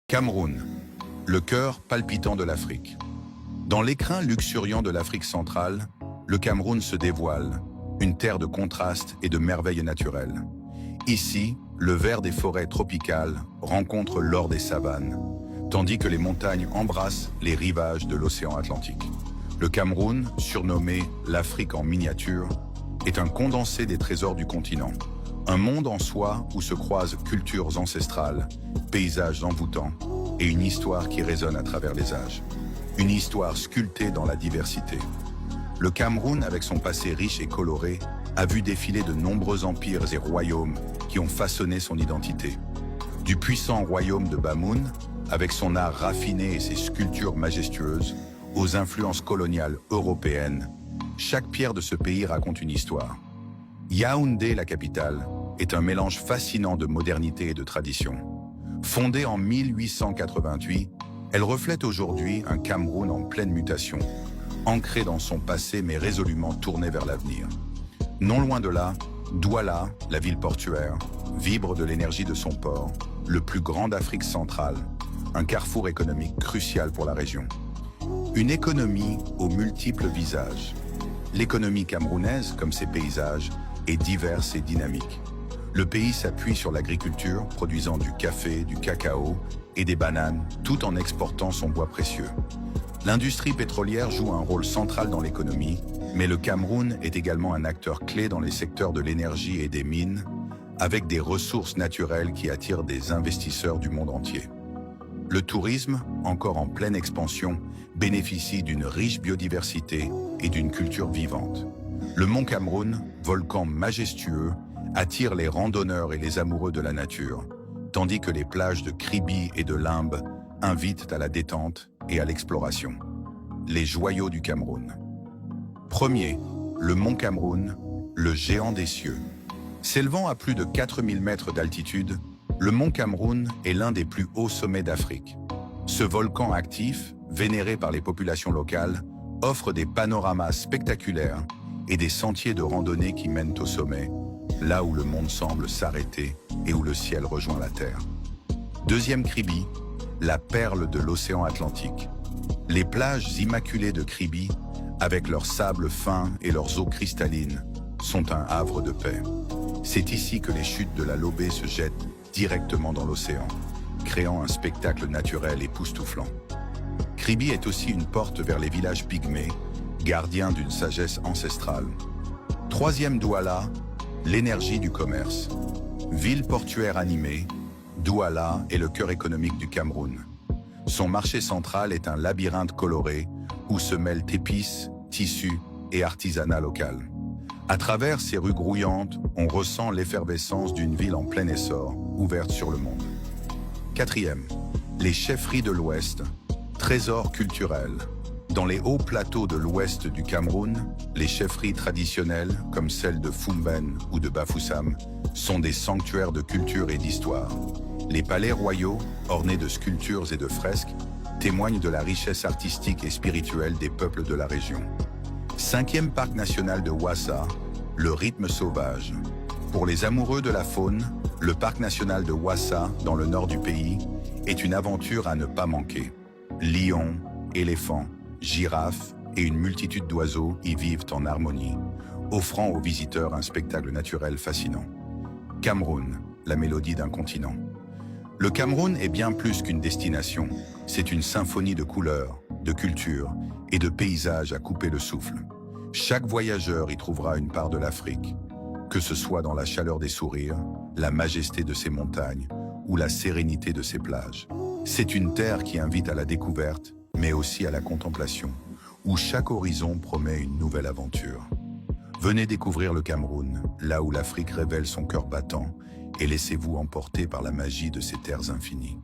Cameroun, le cœur palpitant de l'Afrique. Dans l'écrin luxuriant de l'Afrique centrale, le Cameroun se dévoile, une terre de contrastes et de merveilles naturelles. Ici, le vert des forêts tropicales rencontre l'or des savanes, tandis que les montagnes embrassent les rivages de l'océan Atlantique. Le Cameroun, surnommé l'Afrique en miniature, est un condensé des trésors du continent. Un monde en soi où se croisent cultures ancestrales, paysages envoûtants et une histoire qui résonne à travers les âges. Une histoire sculptée dans la diversité. Le Cameroun, avec son passé riche et coloré, a vu défiler de nombreux empires et royaumes qui ont façonné son identité. Du puissant royaume de Bamoun, avec son art raffiné et ses sculptures majestueuses, aux influences coloniales européennes, chaque pierre de ce pays raconte une histoire. Yaoundé, la capitale, est un mélange fascinant de modernité et de tradition. Fondée en 1888, elle reflète aujourd'hui un Cameroun en pleine mutation, ancré dans son passé mais résolument tourné vers l'avenir. Non loin de là, Douala, la ville portuaire, vibre de l'énergie de son port, le plus grand d'Afrique centrale, un carrefour économique crucial pour la région. Une économie aux multiples visages. L'économie camerounaise, comme ses paysages, est diverse et dynamique. Le pays s'appuie sur l'agriculture, produisant du café, du cacao et des bananes, tout en exportant son bois précieux. L'industrie pétrolière joue un rôle central dans l'économie, mais le Cameroun est également un acteur clé dans les secteurs de l'énergie et des mines, avec des ressources naturelles qui attirent des investisseurs du monde entier. Le tourisme, encore en pleine expansion, bénéficie d'une riche biodiversité et d'une culture vivante. Le mont Cameroun, volcan majestueux, attire les randonneurs et les amoureux de la nature, tandis que les plages de Kribi et de Limbe invitent à la détente et à l'exploration. Les joyaux du Cameroun. Premier, le mont Cameroun, le géant des cieux. S'élevant à plus de 4000 mètres d'altitude, le mont Cameroun est l'un des plus hauts sommets d'Afrique. Ce volcan actif, vénéré par les populations locales, offre des panoramas spectaculaires et des sentiers de randonnée qui mènent au sommet, là où le monde semble s'arrêter et où le ciel rejoint la terre. Deuxième Kribi, la perle de l'océan Atlantique. Les plages immaculées de Kribi, avec leurs sables fins et leurs eaux cristallines, sont un havre de paix. C'est ici que les chutes de la Lobé se jettent directement dans l'océan, créant un spectacle naturel époustouflant. Kribi est aussi une porte vers les villages pygmées, gardiens d'une sagesse ancestrale. Troisième Douala, l'énergie du commerce. Ville portuaire animée, Douala est le cœur économique du Cameroun. Son marché central est un labyrinthe coloré où se mêlent épices, tissus et artisanat local. À travers ces rues grouillantes, on ressent l'effervescence d'une ville en plein essor, ouverte sur le monde. Quatrième, les chefferies de l'Ouest, trésors culturels. Dans les hauts plateaux de l'ouest du Cameroun, les chefferies traditionnelles, comme celles de Fumben ou de Bafoussam, sont des sanctuaires de culture et d'histoire. Les palais royaux, ornés de sculptures et de fresques, témoignent de la richesse artistique et spirituelle des peuples de la région. Cinquième parc national de Ouassa, le rythme sauvage. Pour les amoureux de la faune, le parc national de Ouassa, dans le nord du pays, est une aventure à ne pas manquer. Lions, éléphants, girafes et une multitude d'oiseaux y vivent en harmonie, offrant aux visiteurs un spectacle naturel fascinant. Cameroun, la mélodie d'un continent. Le Cameroun est bien plus qu'une destination, c'est une symphonie de couleurs, de cultures et de paysages à couper le souffle. Chaque voyageur y trouvera une part de l'Afrique, que ce soit dans la chaleur des sourires, la majesté de ses montagnes ou la sérénité de ses plages. C'est une terre qui invite à la découverte, mais aussi à la contemplation, où chaque horizon promet une nouvelle aventure. Venez découvrir le Cameroun, là où l'Afrique révèle son cœur battant, et laissez-vous emporter par la magie de ces terres infinies.